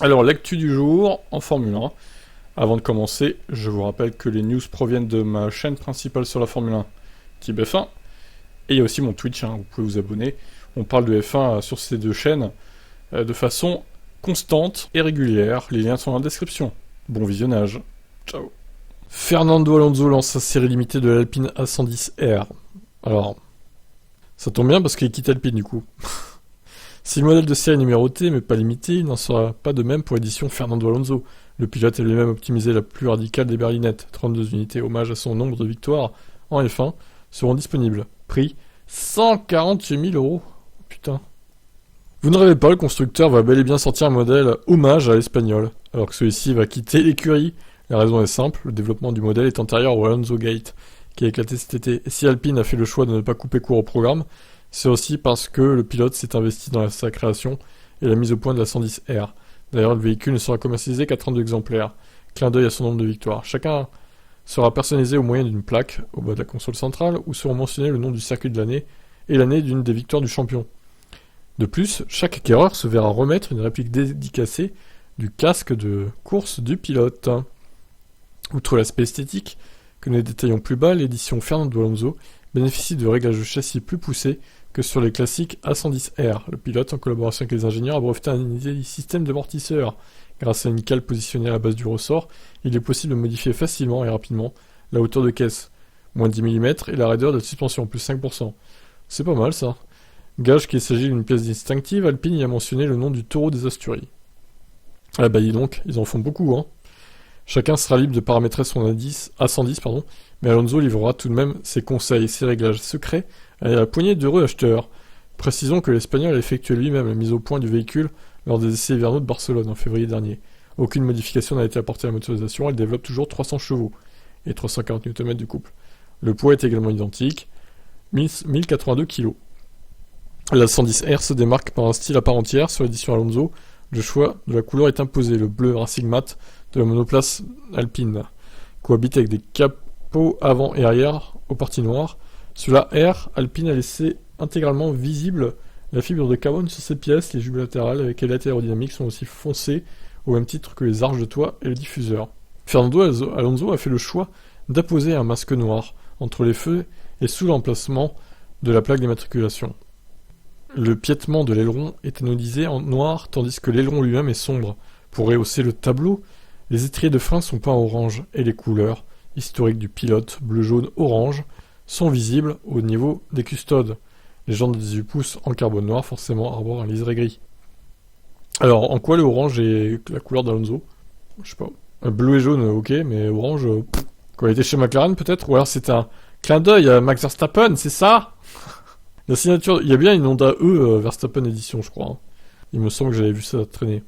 Alors, l'actu du jour en Formule 1. Avant de commencer, je vous rappelle que les news proviennent de ma chaîne principale sur la Formule 1, Type F1. Et il y a aussi mon Twitch, vous pouvez vous abonner. On parle de F1 sur ces deux chaînes de façon constante et régulière. Les liens sont dans la description. Bon visionnage. Ciao. Fernando Alonso lance sa série limitée de l'Alpine A110R. Alors, ça tombe bien parce qu'il quitte Alpine du coup. Si le modèle de série est numéroté mais pas limité, il n'en sera pas de même pour l'édition Fernando Alonso. Le pilote a lui-même optimisé la plus radicale des berlinettes. 32 unités hommage à son nombre de victoires en F1 seront disponibles. Prix 148 000 euros. Putain. Vous ne rêvez pas, le constructeur va bel et bien sortir un modèle hommage à l'espagnol, alors que celui-ci va quitter l'écurie. La raison est simple, le développement du modèle est antérieur au Alonso Gate, qui a éclaté cet été. Et si Alpine a fait le choix de ne pas couper court au programme, c'est aussi parce que le pilote s'est investi dans sa création et la mise au point de la 110R. D'ailleurs, le véhicule ne sera commercialisé qu'à 32 exemplaires. Clin d'œil à son nombre de victoires. Chacun sera personnalisé au moyen d'une plaque au bas de la console centrale où seront mentionnés le nom du circuit de l'année et l'année d'une des victoires du champion. De plus, chaque acquéreur se verra remettre une réplique dédicacée du casque de course du pilote. Outre l'aspect esthétique, que nous détaillons plus bas, l'édition Fernando Alonso bénéficie de réglages de châssis plus poussés que sur les classiques A110R. Le pilote, en collaboration avec les ingénieurs, a breveté un système d'amortisseur. Grâce à une cale positionnée à la base du ressort, il est possible de modifier facilement et rapidement la hauteur de caisse, moins 10 mm, et la raideur de la suspension, plus 5%. C'est pas mal ça. Gage qu'il s'agit d'une pièce distinctive, Alpine y a mentionné le nom du taureau des Asturies. Ah bah dis donc, ils en font beaucoup, hein. Chacun sera libre de paramétrer son A110, mais Alonso livrera tout de même ses conseils et ses réglages secrets à la poignée d'heureux acheteurs. Précisons que l'Espagnol a effectué lui-même la mise au point du véhicule lors des essais hivernaux de Barcelone en février dernier. Aucune modification n'a été apportée à la motorisation, elle développe toujours 300 chevaux et 340 Nm du couple. Le poids est également identique, 1082 kg. La 110R se démarque par un style à part entière sur l'édition Alonso. Le choix de la couleur est imposé, le bleu racing mat de la monoplace Alpine cohabite avec des capots avant et arrière aux parties noires. Sur la R, Alpine a laissé intégralement visible la fibre de carbone sur ses pièces, les jubes latérales avec les lattes aérodynamiques sont aussi foncées au même titre que les arches de toit et le diffuseur. Fernando Alonso a fait le choix d'apposer un masque noir entre les feux et sous l'emplacement de la plaque d'immatriculation. Le piétement de l'aileron est anodisé en noir tandis que l'aileron lui-même est sombre. Pour rehausser le tableau, les étriers de frein sont peints en orange et les couleurs, historiques du pilote, bleu, jaune, orange, sont visibles au niveau des custodes. Les jantes de 18 pouces en carbone noir forcément arborent un liseré gris. Alors, en quoi le orange est la couleur d'Alonso? Je sais pas. Bleu et jaune, ok, mais orange, quand il était chez McLaren peut-être? Ou alors c'est un clin d'œil à Max Verstappen, c'est ça? La signature, il y a bien une Honda Verstappen édition, je crois. Hein. Il me semble que j'avais vu ça traîner.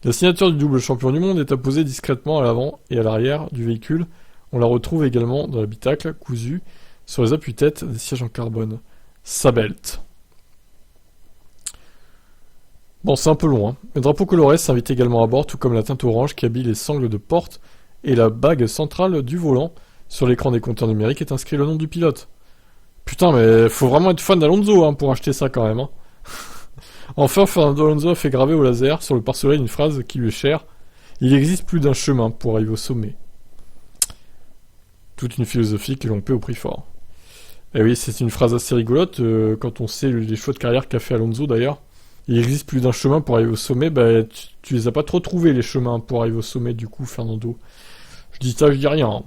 La signature du double champion du monde est apposée discrètement à l'avant et à l'arrière du véhicule. On la retrouve également dans l'habitacle, cousue, sur les appuis-têtes des sièges en carbone. Sabelt. Bon, c'est un peu long, hein. Le drapeau coloré s'invite également à bord, tout comme la teinte orange qui habille les sangles de porte et la bague centrale du volant. Sur l'écran des compteurs numériques est inscrit le nom du pilote. Putain, mais faut vraiment être fan d'Alonso hein, pour acheter ça quand même. Hein. Enfin, Fernando Alonso a fait graver au laser sur le pare-soleil une phrase qui lui est chère. Il existe plus d'un chemin pour arriver au sommet. Toute une philosophie que l'on paie au prix fort. Et oui, c'est une phrase assez rigolote quand on sait les choix de carrière qu'a fait Alonso d'ailleurs. Il existe plus d'un chemin pour arriver au sommet, bah tu les as pas trop trouvés les chemins pour arriver au sommet du coup, Fernando. Je dis ça, je dis rien. Hein.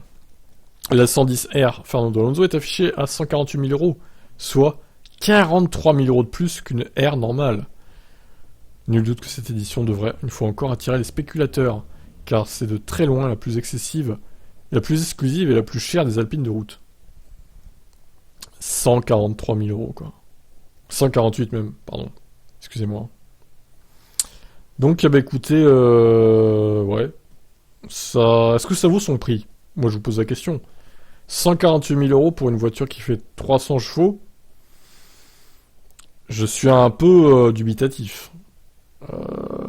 La 110R Fernando Alonso est affichée à 148 000 euros, soit 43 000 euros de plus qu'une R normale. Nul doute que cette édition devrait, une fois encore, attirer les spéculateurs, car c'est de très loin la plus excessive, la plus exclusive et la plus chère des Alpines de route. 143 000 euros, quoi. 148 même, pardon. Excusez-moi. Donc, bah écoutez, ouais. Ça, est-ce que ça vaut son prix? Moi, je vous pose la question. 148 000 euros pour une voiture qui fait 300 chevaux, je suis un peu dubitatif.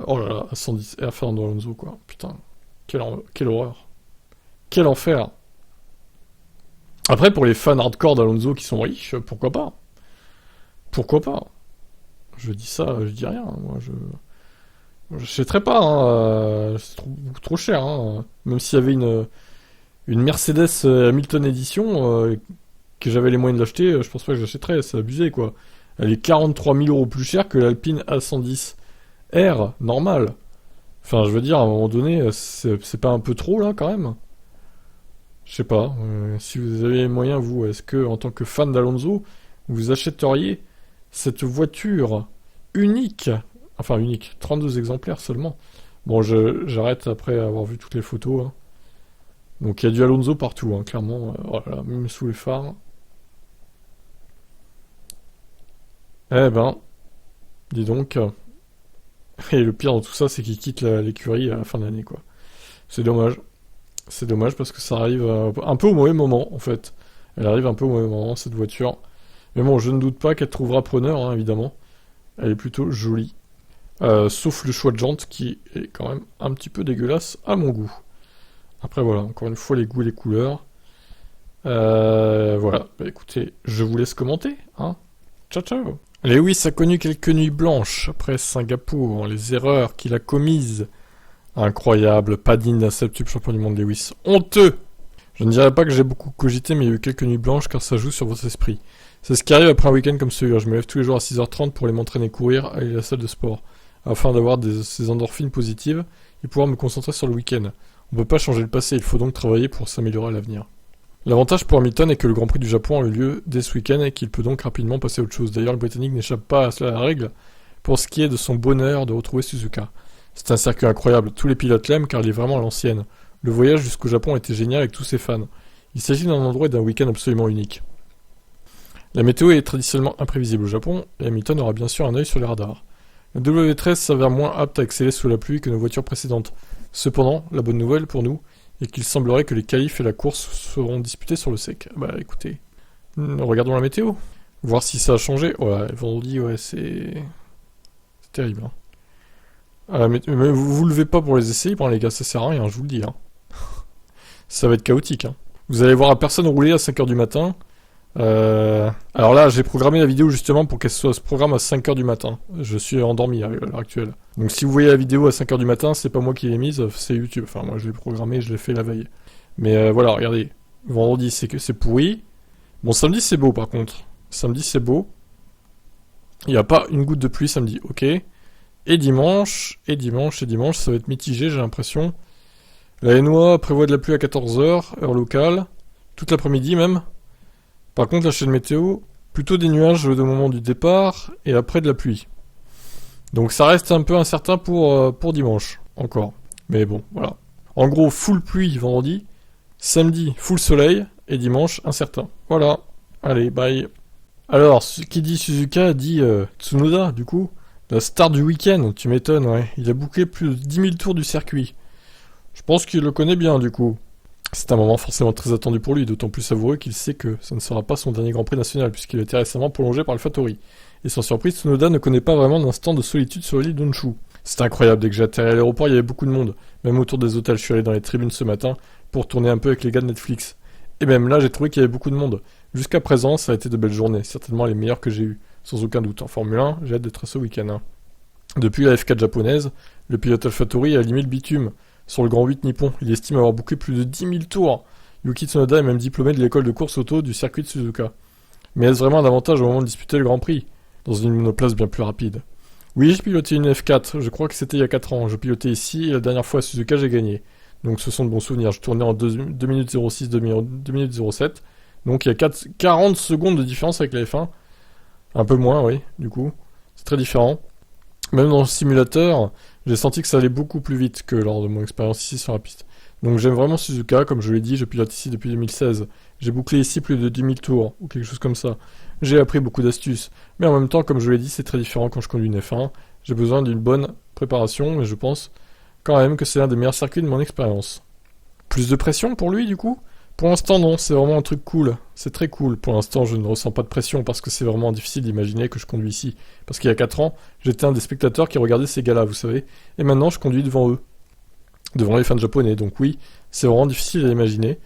Oh là là, 110 R Fernando Alonso, quoi. Putain, quelle horreur. Quel enfer. Après, pour les fans hardcore d'Alonso qui sont riches, pourquoi pas? Pourquoi pas? Je dis ça, je dis rien, moi, J'achèterais pas, hein, c'est beaucoup trop cher. Hein. Même s'il y avait une Mercedes Hamilton Edition, que j'avais les moyens de l'acheter, je pense pas que j'achèterais, c'est abusé quoi. Elle est 43 000 euros plus chère que l'Alpine A110 R, normal. Enfin, je veux dire, à un moment donné, c'est pas un peu trop là quand même? Je sais pas. Si vous avez les moyens, vous, est-ce que, en tant que fan d'Alonso, vous achèteriez cette voiture unique? Enfin, unique, 32 exemplaires seulement. Bon, j'arrête après avoir vu toutes les photos. Hein. Donc, il y a du Alonso partout, hein, clairement. Voilà, même sous les phares. Eh ben, dis donc. Et le pire dans tout ça, c'est qu'il quitte l'écurie à la fin de l'année, quoi. C'est dommage. C'est dommage parce que ça arrive un peu au mauvais moment, en fait. Elle arrive un peu au mauvais moment, cette voiture. Mais bon, je ne doute pas qu'elle trouvera preneur, hein, évidemment. Elle est plutôt jolie. Sauf le choix de jante qui est quand même un petit peu dégueulasse à mon goût. Après, voilà, encore une fois, les goûts et les couleurs. Voilà, bah, écoutez, je vous laisse commenter, hein. Ciao, ciao. Lewis a connu quelques nuits blanches après Singapour, les erreurs qu'il a commises. Incroyable, pas digne d'un septuple champion du monde Lewis. Honteux! Je ne dirais pas que j'ai beaucoup cogité, mais il y a eu quelques nuits blanches car ça joue sur votre esprit. C'est ce qui arrive après un week-end comme celui-là. Je me lève tous les jours à 6h30 pour aller m'entraîner courir, aller à la salle de sport, afin d'avoir ces endorphines positives et pouvoir me concentrer sur le week-end. On ne peut pas changer le passé, il faut donc travailler pour s'améliorer à l'avenir. L'avantage pour Hamilton est que le Grand Prix du Japon a eu lieu dès ce week-end et qu'il peut donc rapidement passer à autre chose. D'ailleurs, le Britannique n'échappe pas à la règle pour ce qui est de son bonheur de retrouver Suzuka. C'est un circuit incroyable, tous les pilotes l'aiment car il est vraiment à l'ancienne. Le voyage jusqu'au Japon était génial avec tous ses fans. Il s'agit d'un endroit et d'un week-end absolument unique. La météo est traditionnellement imprévisible au Japon et Hamilton aura bien sûr un œil sur les radars. Le W13 s'avère moins apte à exceller sous la pluie que nos voitures précédentes. Cependant, la bonne nouvelle pour nous est qu'il semblerait que les qualifs et la course seront disputés sur le sec. Bah écoutez, regardons la météo. Voir si ça a changé. Ouais, vendredi, ouais, c'est terrible. Hein. Mais vous levez pas pour les essayer, les gars, ça sert à rien, je vous le dis. Hein. Ça va être chaotique. Hein. Vous allez voir la personne rouler à 5h du matin. Alors là, j'ai programmé la vidéo justement pour qu'elle se programme à 5h du matin. Je suis endormi à l'heure actuelle. Donc si vous voyez la vidéo à 5h du matin, c'est pas moi qui l'ai mise, c'est YouTube. Enfin, moi je l'ai programmé, je l'ai fait la veille. Mais voilà, regardez. Vendredi, c'est pourri. Bon, samedi, c'est beau par contre. Samedi, c'est beau. Il n'y a pas une goutte de pluie samedi, ok. Et dimanche, ça va être mitigé, j'ai l'impression. La Hainaut prévoit de la pluie à 14h, heure locale. Toute l'après-midi même. Par contre, la chaîne météo, plutôt des nuages au moment du départ et après de la pluie. Donc ça reste un peu incertain pour dimanche, encore. Mais bon, voilà. En gros, full pluie vendredi, samedi, full soleil, et dimanche, incertain. Voilà. Allez, bye. Alors, ce qui dit Suzuka dit Tsunoda, du coup. La star du week-end, tu m'étonnes, ouais. Il a bouclé plus de 10 000 tours du circuit. Je pense qu'il le connaît bien, du coup. C'est un moment forcément très attendu pour lui, d'autant plus savoureux qu'il sait que ça ne sera pas son dernier Grand Prix national, puisqu'il a été récemment prolongé par le Fattori. Et sans surprise, Tsunoda ne connaît pas vraiment d'instant de solitude sur l'île d'Honshu. C'était incroyable, dès que j'ai atterri à l'aéroport, il y avait beaucoup de monde. Même autour des hôtels, je suis allé dans les tribunes ce matin pour tourner un peu avec les gars de Netflix. Et même là, j'ai trouvé qu'il y avait beaucoup de monde. Jusqu'à présent, ça a été de belles journées, certainement les meilleures que j'ai eues, sans aucun doute. En Formule 1, j'ai hâte d'être à ce week-end. Hein. Depuis la F4 japonaise, le pilote AlphaTauri a limé le bitume sur le Grand 8 nippon. Il estime avoir bouclé plus de 10 000 tours. Yuki Tsunoda est même diplômé de l'école de course auto du circuit de Suzuka. Mais est-ce vraiment un avantage au moment de disputer le Grand Prix, dans une monoplace bien plus rapide? Oui, j'ai piloté une F4, je crois que c'était il y a 4 ans. Je pilotais ici et la dernière fois à Suzuka, j'ai gagné. Donc ce sont de bons souvenirs. Je tournais en 2 minutes 06, 2 minutes 07. Donc il y a 40 secondes de différence avec la F1. Un peu moins, oui, du coup. C'est très différent. Même dans le simulateur, j'ai senti que ça allait beaucoup plus vite que lors de mon expérience ici sur la piste. Donc j'aime vraiment Suzuka, comme je l'ai dit, je pilote ici depuis 2016. J'ai bouclé ici plus de 10 000 tours, ou quelque chose comme ça. J'ai appris beaucoup d'astuces. Mais en même temps, comme je l'ai dit, c'est très différent quand je conduis une F1. J'ai besoin d'une bonne préparation, mais je pense quand même que c'est l'un des meilleurs circuits de mon expérience. Plus de pression pour lui, du coup? Pour l'instant, non, c'est vraiment un truc cool. C'est très cool. Pour l'instant, je ne ressens pas de pression parce que c'est vraiment difficile d'imaginer que je conduis ici. Parce qu'il y a 4 ans, j'étais un des spectateurs qui regardait ces gars-là, vous savez. Et maintenant, je conduis devant eux. Devant les fans japonais. Donc oui, c'est vraiment difficile à imaginer.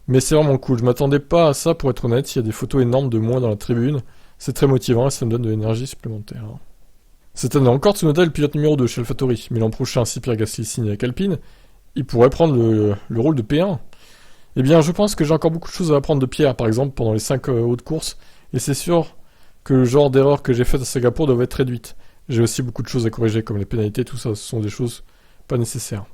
Mais c'est vraiment cool. Je m'attendais pas à ça, pour être honnête. Il y a des photos énormes de moi dans la tribune. C'est très motivant et ça me donne de l'énergie supplémentaire. Cette année encore, Tsunoda est le pilote numéro 2 chez AlphaTauri, mais l'an prochain, si Pierre Gasly signe avec Alpine, il pourrait prendre le rôle de P1. Eh bien, je pense que j'ai encore beaucoup de choses à apprendre de Pierre, par exemple, pendant les 5 hautes courses, et c'est sûr que le genre d'erreur que j'ai faite à Singapour doit être réduite. J'ai aussi beaucoup de choses à corriger, comme les pénalités, tout ça, ce sont des choses pas nécessaires.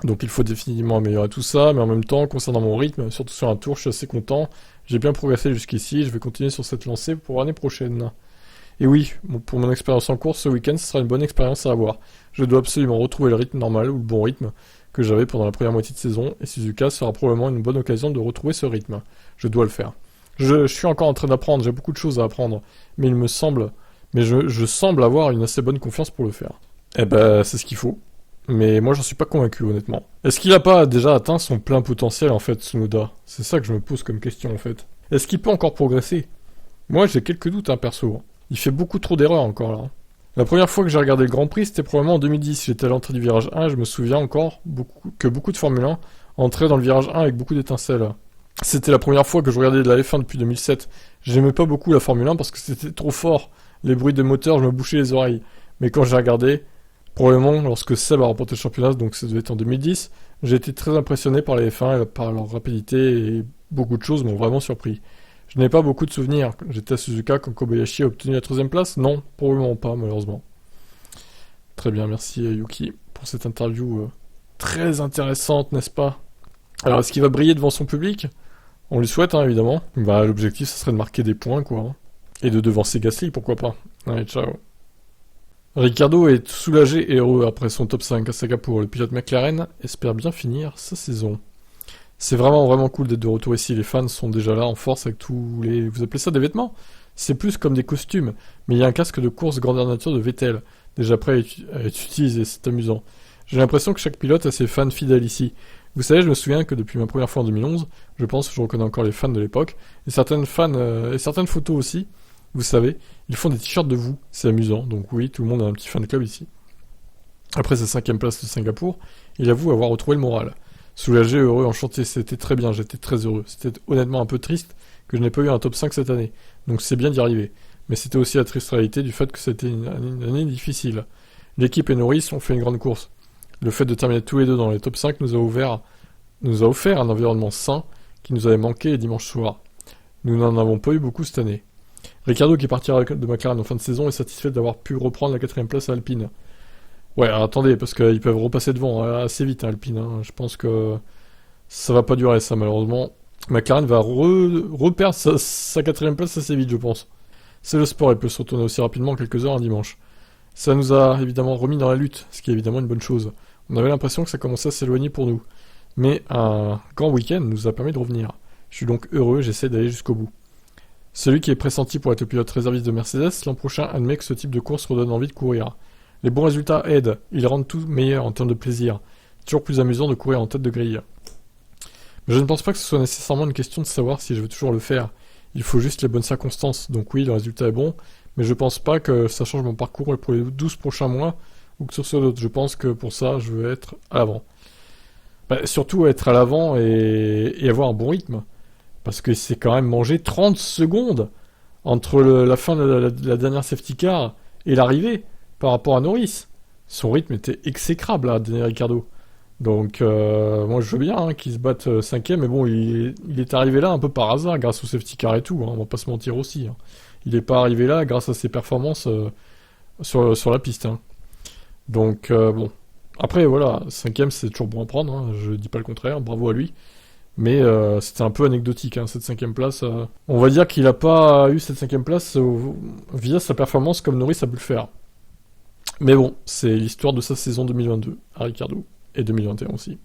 Donc il faut définitivement améliorer tout ça, mais en même temps, concernant mon rythme, surtout sur un tour, je suis assez content. J'ai bien progressé jusqu'ici, je vais continuer sur cette lancée pour l'année prochaine. Et oui, pour mon expérience en course ce week-end, ce sera une bonne expérience à avoir. Je dois absolument retrouver le rythme normal, ou le bon rythme, que j'avais pendant la première moitié de saison, et Suzuka sera probablement une bonne occasion de retrouver ce rythme. Je dois le faire. Je suis encore en train d'apprendre, j'ai beaucoup de choses à apprendre, mais je semble avoir une assez bonne confiance pour le faire. Eh ben, c'est ce qu'il faut. Mais moi, j'en suis pas convaincu, honnêtement. Est-ce qu'il a pas déjà atteint son plein potentiel, en fait, Tsunoda? C'est ça que je me pose comme question, en fait. Est-ce qu'il peut encore progresser? Moi, j'ai quelques doutes, perso. Il fait beaucoup trop d'erreurs, encore, là. La première fois que j'ai regardé le Grand Prix, c'était probablement en 2010. J'étais à l'entrée du virage 1, et je me souviens encore que beaucoup de Formule 1 entraient dans le virage 1 avec beaucoup d'étincelles. C'était la première fois que je regardais de la F1 depuis 2007. J'aimais pas beaucoup la Formule 1 parce que c'était trop fort. Les bruits de moteur, je me bouchais les oreilles. Mais quand j'ai regardé, probablement lorsque Seb a remporté le championnat, donc ça devait être en 2010, j'ai été très impressionné par les F1, par leur rapidité et beaucoup de choses m'ont vraiment surpris. Je n'ai pas beaucoup de souvenirs. J'étais à Suzuka quand Kobayashi a obtenu la 3ème place? Non, probablement pas, malheureusement. Très bien, merci Yuki pour cette interview très intéressante, n'est-ce pas? Alors, est-ce qu'il va briller devant son public? On lui souhaite, évidemment. Bah, l'objectif, ce serait de marquer des points, quoi. Et de devancer Gasly, pourquoi pas. Allez, ciao. Ricciardo est soulagé et heureux après son top 5 à Singapour. Le pilote McLaren espère bien finir sa saison. C'est vraiment vraiment cool d'être de retour ici. Les fans sont déjà là en force avec tous les... Vous appelez ça des vêtements? C'est plus comme des costumes. Mais il y a un casque de course grandeur nature de Vettel, déjà prêt à être utilisé. C'est amusant. J'ai l'impression que chaque pilote a ses fans fidèles ici. Vous savez, je me souviens que depuis ma première fois en 2011, je pense que je reconnais encore les fans de l'époque, et certaines photos aussi. Vous savez, ils font des t-shirts de vous, c'est amusant, donc oui, tout le monde a un petit fan club ici. Après sa 5ème place de Singapour, il avoue avoir retrouvé le moral. Soulagé, heureux, enchanté, c'était très bien, j'étais très heureux. C'était honnêtement un peu triste que je n'ai pas eu un top 5 cette année, donc c'est bien d'y arriver. Mais c'était aussi la triste réalité du fait que c'était une année difficile. L'équipe et Norris ont fait une grande course. Le fait de terminer tous les deux dans les top 5 nous a offert un environnement sain qui nous avait manqué les dimanches soirs. Nous n'en avons pas eu beaucoup cette année. Ricciardo, qui partira de McLaren en fin de saison, est satisfait d'avoir pu reprendre la 4ème place à Alpine. Ouais, alors attendez, parce qu'ils peuvent repasser devant assez vite, Alpine. Je pense que ça va pas durer, ça, malheureusement. McLaren va reperdre sa 4ème place assez vite, je pense. C'est le sport, il peut se retourner aussi rapidement en quelques heures un dimanche. Ça nous a évidemment remis dans la lutte, ce qui est évidemment une bonne chose. On avait l'impression que ça commençait à s'éloigner pour nous. Mais un grand week-end nous a permis de revenir. Je suis donc heureux, j'essaie d'aller jusqu'au bout. Celui qui est pressenti pour être le pilote réserviste de Mercedes, l'an prochain admet que ce type de course redonne envie de courir. Les bons résultats aident, ils rendent tout meilleur en termes de plaisir. Toujours plus amusant de courir en tête de grille. Mais je ne pense pas que ce soit nécessairement une question de savoir si je veux toujours le faire. Il faut juste les bonnes circonstances, donc oui, le résultat est bon, mais je pense pas que ça change mon parcours pour les 12 prochains mois, ou que sur ce d'autres. Je pense que pour ça, je veux être à l'avant. Surtout être à l'avant et avoir un bon rythme. Parce que c'est quand même mangé 30 secondes entre la fin de la dernière safety car et l'arrivée par rapport à Norris. Son rythme était exécrable à Daniel Ricciardo. Donc moi je veux bien qu'il se batte 5ème, mais bon, il est arrivé là un peu par hasard grâce au safety car et tout, on va pas se mentir aussi. Il n'est pas arrivé là grâce à ses performances sur la piste. Donc bon. Après voilà, 5ème c'est toujours bon à prendre, je dis pas le contraire, bravo à lui. Mais c'était un peu anecdotique, cette 5ème place. On va dire qu'il n'a pas eu cette 5ème place via sa performance comme Norris a pu le faire. Mais bon, c'est l'histoire de sa saison 2022 à Ricciardo, et 2021 aussi.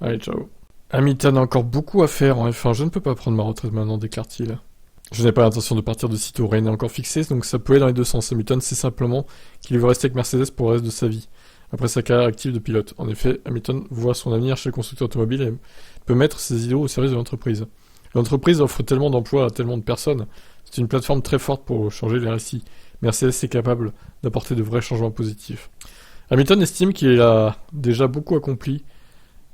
Allez, ciao. Hamilton a encore beaucoup à faire en F1, je ne peux pas prendre ma retraite maintenant, déclare-t-il. Je n'ai pas l'intention de partir de sitôt, rien n'est encore fixé, donc ça peut aller dans les deux sens. Hamilton sait simplement qu'il veut rester avec Mercedes pour le reste de sa vie, après sa carrière active de pilote. En effet, Hamilton voit son avenir chez le constructeur automobile et peut mettre ses idéaux au service de l'entreprise. L'entreprise offre tellement d'emplois à tellement de personnes, c'est une plateforme très forte pour changer les récits. Mercedes est capable d'apporter de vrais changements positifs. Hamilton estime qu'il a déjà beaucoup accompli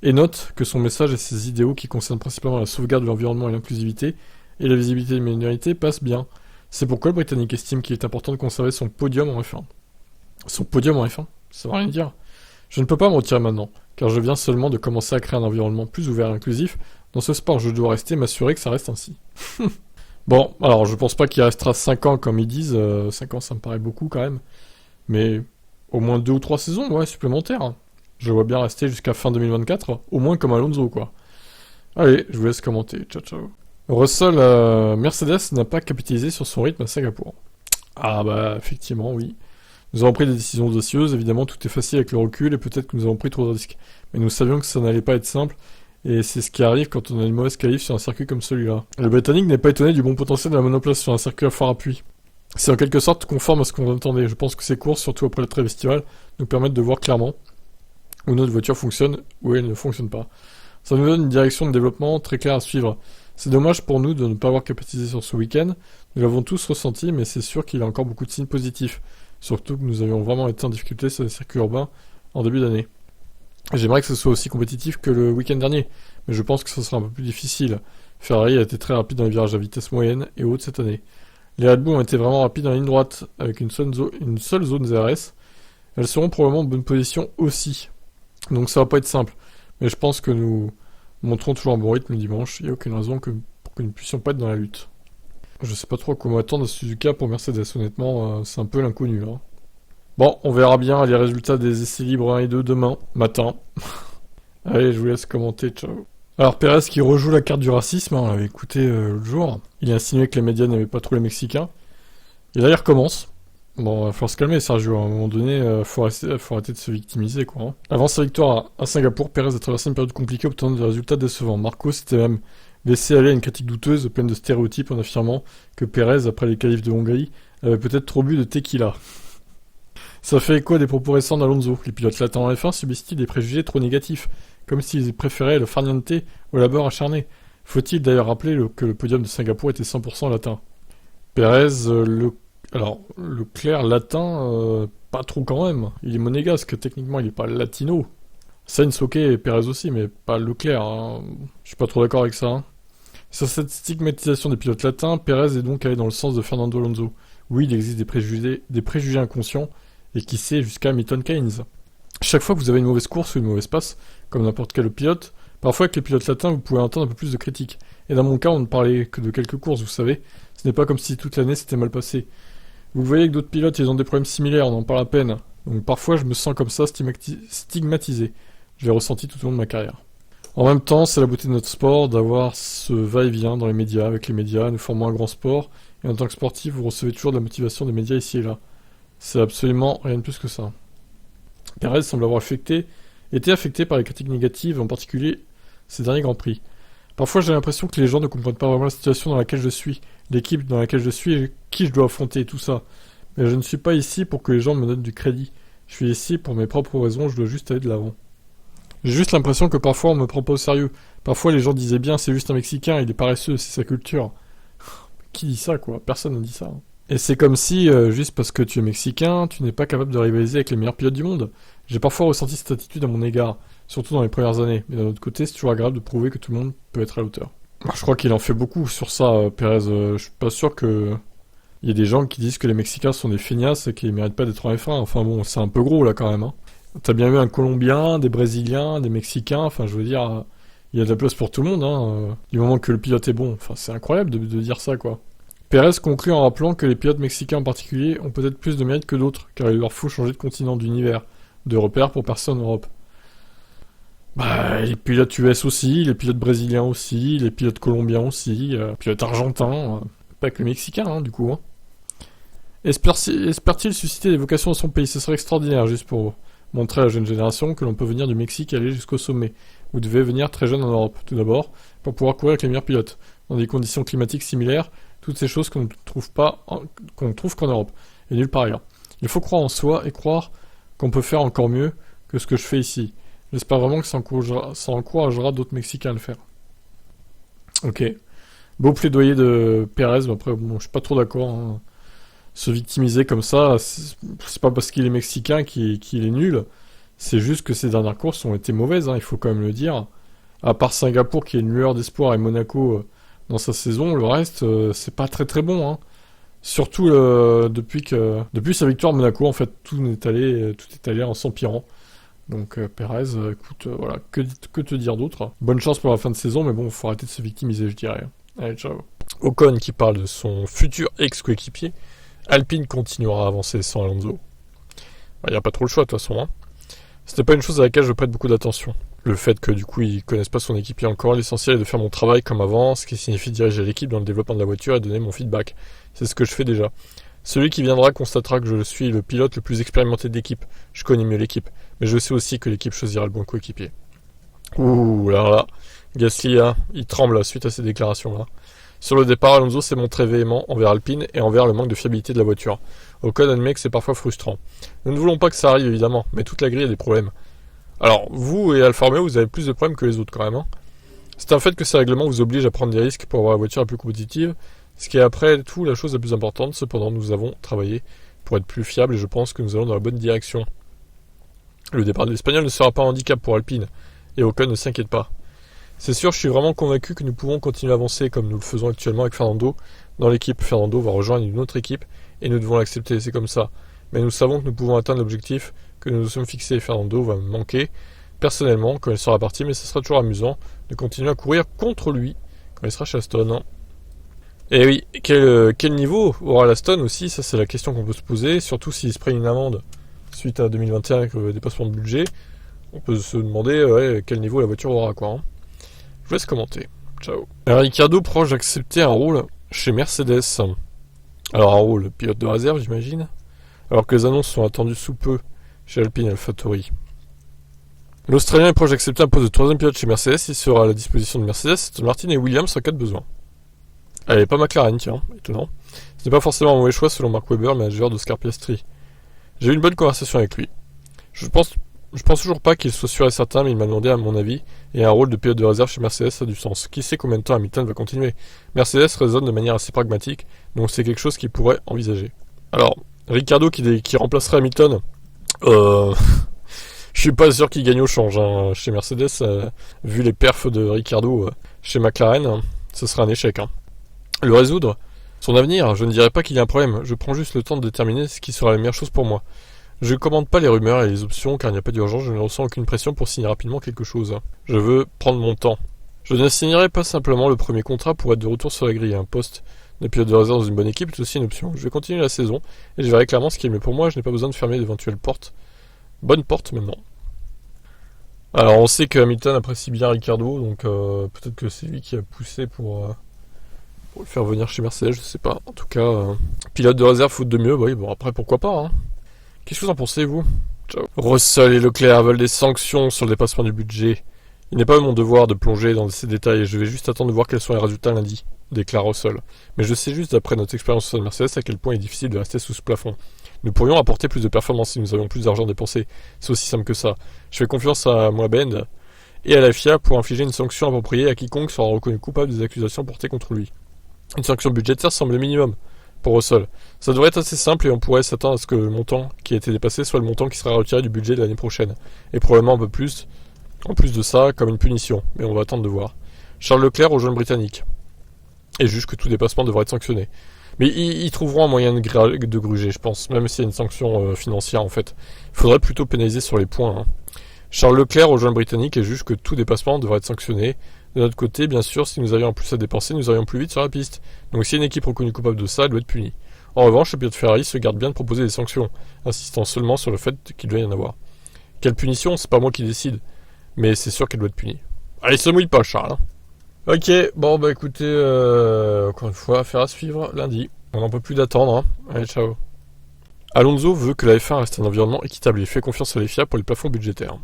et note que son message et ses idéaux qui concernent principalement la sauvegarde de l'environnement et l'inclusivité et la visibilité des minorités passent bien. C'est pourquoi le Britannique estime qu'il est important de conserver son podium en F1. Son podium en F1, ça veut rien dire. Je ne peux pas me retirer maintenant, car je viens seulement de commencer à créer un environnement plus ouvert et inclusif. Dans ce sport, je dois rester m'assurer que ça reste ainsi. Bon, alors je pense pas qu'il restera 5 ans comme ils disent, 5 ans ça me paraît beaucoup quand même, mais au moins 2 ou 3 saisons, ouais, supplémentaires. Hein. Je vois bien rester jusqu'à fin 2024, au moins comme Alonso, quoi. Allez, je vous laisse commenter, ciao ciao. Russell, Mercedes n'a pas capitalisé sur son rythme à Singapour. Ah bah, effectivement, oui. Nous avons pris des décisions audacieuses, évidemment tout est facile avec le recul, et peut-être que nous avons pris trop de risques. Mais nous savions que ça n'allait pas être simple, et c'est ce qui arrive quand on a une mauvaise qualif sur un circuit comme celui-là. Le Britannique n'est pas étonné du bon potentiel de la monoplace sur un circuit à fort appui. C'est en quelque sorte conforme à ce qu'on attendait. Je pense que ces courses, surtout après la trêve estivale, nous permettent de voir clairement où notre voiture fonctionne, où elle ne fonctionne pas. Ça nous donne une direction de développement très claire à suivre. C'est dommage pour nous de ne pas avoir capitalisé sur ce week-end. Nous l'avons tous ressenti, mais c'est sûr qu'il y a encore beaucoup de signes positifs. Surtout que nous avions vraiment été en difficulté sur les circuits urbains en début d'année. J'aimerais que ce soit aussi compétitif que le week-end dernier, mais je pense que ce sera un peu plus difficile. Ferrari a été très rapide dans les virages à vitesse moyenne et haute cette année. Les Red Bull ont été vraiment rapides dans la ligne droite, avec une seule zone DRS. Elles seront probablement en bonne position aussi. Donc ça va pas être simple. Mais je pense que nous montrons toujours un bon rythme le dimanche. Il n'y a aucune raison pour que nous ne puissions pas être dans la lutte. Je sais pas trop à quoi m'attendre à Suzuka pour Mercedes, honnêtement, c'est un peu l'inconnu là. Bon, on verra bien les résultats des essais libres 1 et 2 demain matin. Allez, je vous laisse commenter, ciao. Alors Pérez qui rejoue la carte du racisme, hein, on l'avait écouté l'autre jour. Il a insinué que les médias n'aimaient pas trop les Mexicains. Et là il recommence. Bon, il faut se calmer Sergio, à un moment donné, faut arrêter de se victimiser quoi. Hein. Avant sa victoire à Singapour, Pérez a traversé une période compliquée obtenant des résultats décevants. Marco s'était même laissé aller à une critique douteuse, pleine de stéréotypes en affirmant que Pérez, après les qualifs de Hongrie, avait peut-être trop bu de tequila. Ça fait écho à des propos récents d'Alonso. Les pilotes latins en F1 subissent-ils des préjugés trop négatifs, comme s'ils préféraient le farniente au labeur acharné. Faut-il d'ailleurs rappeler que le podium de Singapour était 100% latin. Pérez, le clair latin, pas trop quand même. Il est monégasque, techniquement il est pas latino. Sainz ok et Pérez aussi, mais pas Leclerc. Hein. Je suis pas trop d'accord avec ça. Hein. Sur cette stigmatisation des pilotes latins, Pérez est donc allé dans le sens de Fernando Alonso. Oui, il existe des préjugés inconscients, et qui sait jusqu'à Milton Keynes. Chaque fois que vous avez une mauvaise course ou une mauvaise passe, comme n'importe quel pilote, parfois avec les pilotes latins vous pouvez entendre un peu plus de critiques. Et dans mon cas on ne parlait que de quelques courses, vous savez, ce n'est pas comme si toute l'année c'était mal passé. Vous voyez que d'autres pilotes ils ont des problèmes similaires, on en parle à peine. Donc parfois je me sens comme ça stigmatisé. Je l'ai ressenti tout au long de ma carrière. En même temps, c'est la beauté de notre sport d'avoir ce va-et-vient dans les médias. Avec les médias, nous formons un grand sport, et en tant que sportif, vous recevez toujours de la motivation des médias ici et là. C'est absolument rien de plus que ça. Pérez semble avoir été affecté par les critiques négatives, en particulier ces derniers Grands Prix. Parfois j'ai l'impression que les gens ne comprennent pas vraiment la situation dans laquelle je suis, l'équipe dans laquelle je suis et qui je dois affronter et tout ça. Mais je ne suis pas ici pour que les gens me donnent du crédit. Je suis ici pour mes propres raisons, je dois juste aller de l'avant. J'ai juste l'impression que parfois on me prend pas au sérieux. Parfois les gens disaient bien c'est juste un Mexicain, il est paresseux, c'est sa culture. Qui dit ça quoi? Personne ne dit ça. Hein. Et c'est comme si, juste parce que tu es mexicain, tu n'es pas capable de rivaliser avec les meilleurs pilotes du monde. J'ai parfois ressenti cette attitude à mon égard, surtout dans les premières années, mais d'un autre côté, c'est toujours agréable de prouver que tout le monde peut être à la hauteur. Je crois qu'il en fait beaucoup sur ça, Pérez. Je suis pas sûr que... Il y a des gens qui disent que les Mexicains sont des feignasses et qu'ils méritent pas d'être en F1. Enfin bon, c'est un peu gros là quand même. Hein. T'as bien eu un Colombien, des Brésiliens, des Mexicains, enfin je veux dire, il y a de la place pour tout le monde. Hein. Du moment que le pilote est bon, enfin c'est incroyable de dire ça quoi. Pérez conclut en rappelant que les pilotes mexicains en particulier ont peut-être plus de mérite que d'autres, car il leur faut changer de continent, d'univers, de repères pour personne en Europe. Bah, les pilotes US aussi, les pilotes brésiliens aussi, les pilotes colombiens aussi, les pilotes argentins, pas que les mexicains, hein, du coup. Hein. Espère-t-il susciter des vocations dans son pays? Ce serait extraordinaire, juste pour montrer à la jeune génération que l'on peut venir du Mexique et aller jusqu'au sommet. Vous devez venir très jeune en Europe, tout d'abord, pour pouvoir courir avec les meilleurs pilotes, dans des conditions climatiques similaires, toutes ces choses qu'on ne trouve qu'en Europe, et nulle part ailleurs. Il faut croire en soi et croire qu'on peut faire encore mieux que ce que je fais ici. J'espère vraiment que ça encouragera d'autres Mexicains à le faire. Ok. Beau plaidoyer de Pérez, mais après, bon, je suis pas trop d'accord. Hein. Se victimiser comme ça, c'est pas parce qu'il est Mexicain qu'il est nul, c'est juste que ses dernières courses ont été mauvaises, hein, il faut quand même le dire. À part Singapour, qui est une lueur d'espoir, et Monaco... dans sa saison, le reste, c'est pas très très bon. Hein. Surtout depuis sa victoire à Monaco, en fait, tout est allé en s'empirant. Donc Perez, écoute, voilà, que te dire d'autre. Bonne chance pour la fin de saison, mais bon, faut arrêter de se victimiser, je dirais. Allez, ciao. Ocon qui parle de son futur ex-coéquipier. Alpine continuera à avancer sans Alonso. Il n'y a pas trop le choix de toute façon. Hein. C'était pas une chose à laquelle je prête beaucoup d'attention. Le fait que du coup ils connaissent pas son équipier encore, l'essentiel est de faire mon travail comme avant, ce qui signifie diriger l'équipe dans le développement de la voiture et donner mon feedback. C'est ce que je fais déjà. Celui qui viendra constatera que je suis le pilote le plus expérimenté de l'équipe. Je connais mieux l'équipe, mais je sais aussi que l'équipe choisira le bon coéquipier. Ouh là, Gasly, hein, il tremble suite à ces déclarations-là. Sur le départ, Alonso s'est montré véhément envers Alpine et envers le manque de fiabilité de la voiture. Ocon admet que c'est parfois frustrant. Nous ne voulons pas que ça arrive évidemment, mais toute la grille a des problèmes. Alors, vous et Alfa Romeo, vous avez plus de problèmes que les autres quand même. Hein. C'est un fait que ces règlements vous obligent à prendre des risques pour avoir la voiture la plus compétitive, ce qui est après tout la chose la plus importante. Cependant, nous avons travaillé pour être plus fiables et je pense que nous allons dans la bonne direction. Le départ de l'Espagnol ne sera pas un handicap pour Alpine, et Ocon ne s'inquiète pas. C'est sûr, je suis vraiment convaincu que nous pouvons continuer à avancer comme nous le faisons actuellement avec Fernando. Dans l'équipe, Fernando va rejoindre une autre équipe et nous devons l'accepter, c'est comme ça. Mais nous savons que nous pouvons atteindre l'objectif que nous nous sommes fixés. Fernando va me manquer personnellement quand il sera parti, mais ce sera toujours amusant de continuer à courir contre lui quand il sera chez Aston. Et oui, quel niveau aura l'Aston aussi, ça c'est la question qu'on peut se poser, surtout s'il se prend une amende suite à 2021 avec le dépassement de budget. On peut se demander quel niveau la voiture aura quoi. Hein. Je vous laisse commenter. Ciao. Ricciardo proche d'accepter un rôle chez Mercedes. Alors un rôle pilote de réserve j'imagine. Alors que les annonces sont attendues sous peu chez Alpine et AlphaTauri. L'Australien est proche d'accepter un poste de troisième pilote chez Mercedes. Il sera à la disposition de Mercedes, Aston Martin et Williams en cas de besoin. Allez, pas McLaren, tiens, étonnant. Ce n'est pas forcément un mauvais choix selon Mark Webber, manager d'Oscar Piastri. J'ai eu une bonne conversation avec lui. Je pense toujours pas qu'il soit sûr et certain, mais il m'a demandé à mon avis, et un rôle de pilote de réserve chez Mercedes a du sens. Qui sait combien de temps Hamilton va continuer? Mercedes raisonne de manière assez pragmatique, donc c'est quelque chose qu'il pourrait envisager. Alors, Ricciardo qui remplacerait Hamilton, je suis pas sûr qu'il gagne au change hein. Chez Mercedes, vu les perfs de Ricciardo chez McLaren, ce serait un échec. Hein. Le résoudre, son avenir, je ne dirais pas qu'il y a un problème, je prends juste le temps de déterminer ce qui sera la meilleure chose pour moi. Je ne commande pas les rumeurs et les options car il n'y a pas d'urgence, je ne ressens aucune pression pour signer rapidement quelque chose. Je veux prendre mon temps. Je ne signerai pas simplement le premier contrat pour être de retour sur la grille. Un poste de pilote de réserve dans une bonne équipe est aussi une option. Je vais continuer la saison et je verrai clairement ce qui est mieux pour moi, je n'ai pas besoin de fermer d'éventuelles portes. Bonne porte maintenant. Alors on sait que Hamilton apprécie bien Ricciardo, donc peut-être que c'est lui qui a poussé pour le faire venir chez Mercedes, je sais pas. En tout cas, pilote de réserve faute de mieux, oui, bon après pourquoi pas. Hein. Qu'est-ce que vous en pensez, vous? Ciao. Russell et Leclerc veulent des sanctions sur le dépassement du budget. Il n'est pas mon devoir de plonger dans ces détails, je vais juste attendre de voir quels sont les résultats lundi, déclare Russell. Mais je sais juste, d'après notre expérience sur Mercedes, à quel point il est difficile de rester sous ce plafond. Nous pourrions apporter plus de performance si nous avions plus d'argent dépensé. C'est aussi simple que ça. Je fais confiance à Moabend et à la FIA pour infliger une sanction appropriée à quiconque sera reconnu coupable des accusations portées contre lui. Une sanction budgétaire semble le minimum pour Russell. Ça devrait être assez simple et on pourrait s'attendre à ce que le montant qui a été dépassé soit le montant qui sera retiré du budget de l'année prochaine. Et probablement un peu plus, en plus de ça, comme une punition. Mais on va attendre de voir. Charles Leclerc rejoint le Britannique. Et juge que tout dépassement devrait être sanctionné. Mais ils trouveront un moyen de gruger, je pense, même s'il y a une sanction financière en fait. Il faudrait plutôt pénaliser sur les points. Hein. Charles Leclerc rejoint le Britannique et juge que tout dépassement devrait être sanctionné. De notre côté, bien sûr, si nous avions en plus à dépenser, nous irions plus vite sur la piste. Donc si une équipe reconnue coupable de ça, elle doit être punie. En revanche, le pilote Ferrari se garde bien de proposer des sanctions, insistant seulement sur le fait qu'il doit y en avoir. Quelle punition? C'est pas moi qui décide, mais c'est sûr qu'elle doit être punie. Allez, se mouille pas, Charles. Ok, bon bah écoutez, encore une fois, affaire à suivre lundi. On n'en peut plus d'attendre. Hein. Allez, ciao. Alonso veut que la F1 reste un environnement équitable et fait confiance à la FIA pour les plafonds budgétaires.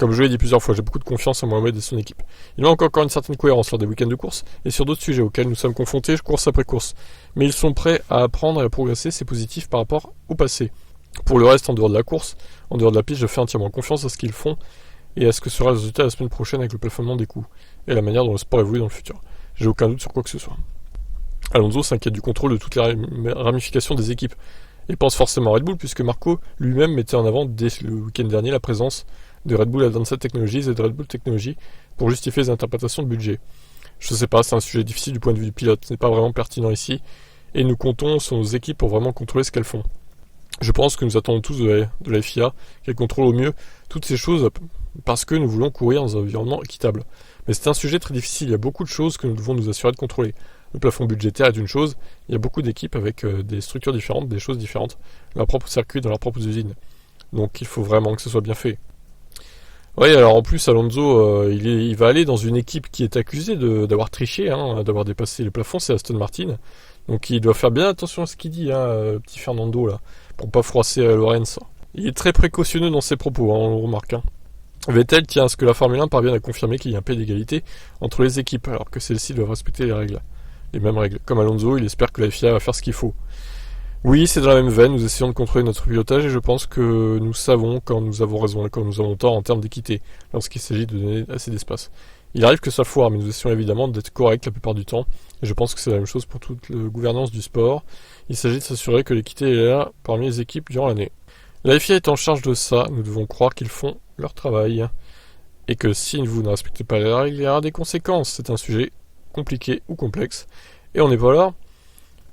Comme je l'ai dit plusieurs fois, j'ai beaucoup de confiance en Mohamed et son équipe. Il manque encore une certaine cohérence lors des week-ends de course et sur d'autres sujets auxquels nous sommes confrontés course après course. Mais ils sont prêts à apprendre et à progresser, c'est positif par rapport au passé. Pour le reste, en dehors de la course, en dehors de la piste, je fais entièrement confiance à ce qu'ils font et à ce que sera le résultat la semaine prochaine avec le plafonnement des coûts et la manière dont le sport évolue dans le futur. J'ai aucun doute sur quoi que ce soit. Alonso s'inquiète du contrôle de toutes les ramifications des équipes et pense forcément à Red Bull puisque Marco lui-même mettait en avant dès le week-end dernier la présence de Red Bull Advanced Technologies et de Red Bull Technology pour justifier les interprétations de budget. Je sais pas, c'est un sujet difficile du point de vue du pilote, ce n'est pas vraiment pertinent ici, et nous comptons sur nos équipes pour vraiment contrôler ce qu'elles font. Je pense que nous attendons tous de la FIA qu'elle contrôle au mieux toutes ces choses parce que nous voulons courir dans un environnement équitable. Mais c'est un sujet très difficile, il y a beaucoup de choses que nous devons nous assurer de contrôler. Le plafond budgétaire est une chose, il y a beaucoup d'équipes avec des structures différentes, des choses différentes, leur propre circuit dans leurs propres usines. Donc il faut vraiment que ce soit bien fait. Oui, alors en plus Alonso, il va aller dans une équipe qui est accusée d'avoir triché, d'avoir dépassé les plafonds, c'est Aston Martin. Donc il doit faire bien attention à ce qu'il dit, petit Fernando là, pour pas froisser Lorenz. Il est très précautionneux dans ses propos, on le remarque. Vettel tient à ce que la Formule 1 parvienne à confirmer qu'il y a un pied d'égalité entre les équipes, alors que celles-ci doivent respecter les mêmes règles. Comme Alonso, il espère que la FIA va faire ce qu'il faut. Oui, c'est dans la même veine, nous essayons de contrôler notre pilotage et je pense que nous savons quand nous avons raison et quand nous avons tort en termes d'équité, lorsqu'il s'agit de donner assez d'espace. Il arrive que ça foire, mais nous essayons évidemment d'être corrects la plupart du temps, et je pense que c'est la même chose pour toute la gouvernance du sport. Il s'agit de s'assurer que l'équité est là parmi les équipes durant l'année. La FIA est en charge de ça, nous devons croire qu'ils font leur travail, et que si vous ne respectez pas les règles, il y aura des conséquences. C'est un sujet compliqué ou complexe, et on n'est pas là.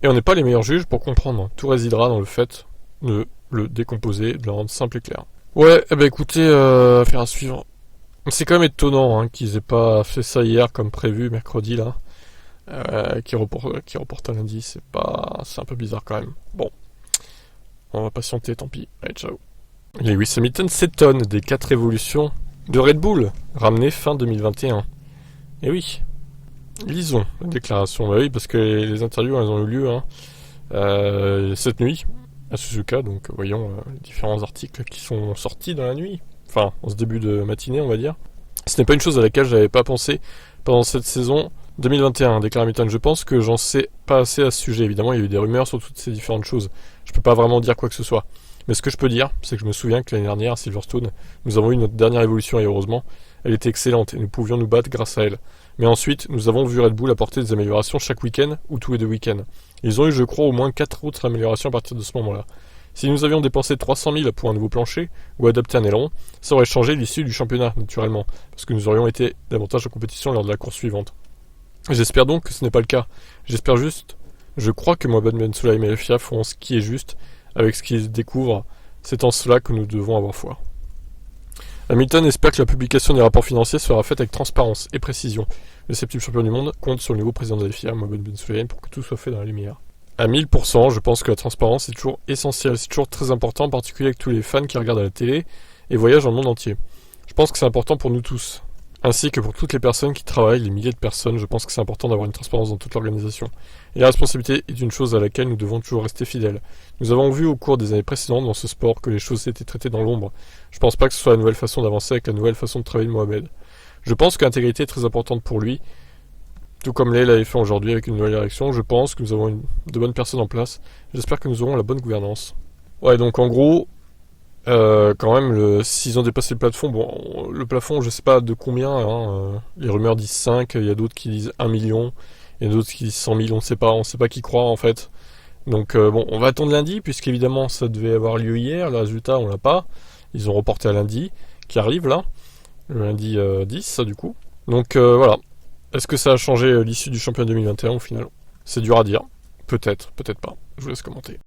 Et on n'est pas les meilleurs juges pour comprendre. Tout résidera dans le fait de le décomposer, de le rendre simple et clair. Ouais, écoutez, affaire à suivre. C'est quand même étonnant qu'ils aient pas fait ça hier comme prévu, mercredi là. Qui reporte à lundi, c'est un peu bizarre quand même. Bon, on va patienter, tant pis. Allez, ciao. Lewis Hamilton s'étonne des 4 évolutions de Red Bull, ramenées fin 2021. Et oui. Lisons la déclaration. Bah oui, parce que les interviews elles ont eu lieu cette nuit à Suzuka. Donc voyons les différents articles qui sont sortis dans la nuit. Enfin, en ce début de matinée, on va dire. Ce n'est pas une chose à laquelle je n'avais pas pensé pendant cette saison 2021, déclare Hamilton. Je pense que j'en sais pas assez à ce sujet. Évidemment, il y a eu des rumeurs sur toutes ces différentes choses. Je peux pas vraiment dire quoi que ce soit. Mais ce que je peux dire, c'est que je me souviens que l'année dernière, à Silverstone, nous avons eu notre dernière évolution et heureusement, elle était excellente et nous pouvions nous battre grâce à elle. Mais ensuite, nous avons vu Red Bull apporter des améliorations chaque week-end ou tous les 2 week-ends. Ils ont eu, je crois, au moins 4 autres améliorations à partir de ce moment-là. Si nous avions dépensé 300 000 pour un nouveau plancher ou adapté un aileron, ça aurait changé l'issue du championnat, naturellement, parce que nous aurions été davantage en compétition lors de la course suivante. J'espère donc que ce n'est pas le cas. J'espère juste, je crois que Mohamed Ben Sulayem et la FIA font ce qui est juste avec ce qu'ils découvrent. C'est en cela que nous devons avoir foi. Hamilton espère que la publication des rapports financiers sera faite avec transparence et précision. Le 7e champion du monde compte sur le nouveau président de la FIA, Mohamed Ben Sulayem, pour que tout soit fait dans la lumière. À 1000%, je pense que la transparence est toujours essentielle, c'est toujours très important, en particulier avec tous les fans qui regardent à la télé et voyagent dans le monde entier. Je pense que c'est important pour nous tous, ainsi que pour toutes les personnes qui travaillent, les milliers de personnes, je pense que c'est important d'avoir une transparence dans toute l'organisation. Et la responsabilité est une chose à laquelle nous devons toujours rester fidèles. Nous avons vu au cours des années précédentes dans ce sport que les choses étaient traitées dans l'ombre. Je pense pas que ce soit la nouvelle façon d'avancer avec la nouvelle façon de travailler de Mohamed. Je pense que l'intégrité est très importante pour lui, tout comme Lay l'avait fait aujourd'hui avec une nouvelle direction. Je pense que nous avons de bonnes personnes en place. J'espère que nous aurons la bonne gouvernance. Ouais, donc en gros, quand même, s'ils ont dépassé le plafond, le plafond, je sais pas de combien, les rumeurs disent 5, il y a d'autres qui disent 1 million, il y a d'autres qui disent 100 000, on sait pas qui croire en fait. Donc on va attendre lundi, puisqu'évidemment ça devait avoir lieu hier, le résultat on l'a pas, ils ont reporté à lundi, qui arrive là, le lundi 10 ça du coup. Donc voilà, est-ce que ça a changé l'issue du championnat 2021 au final ? C'est dur à dire, peut-être pas, je vous laisse commenter.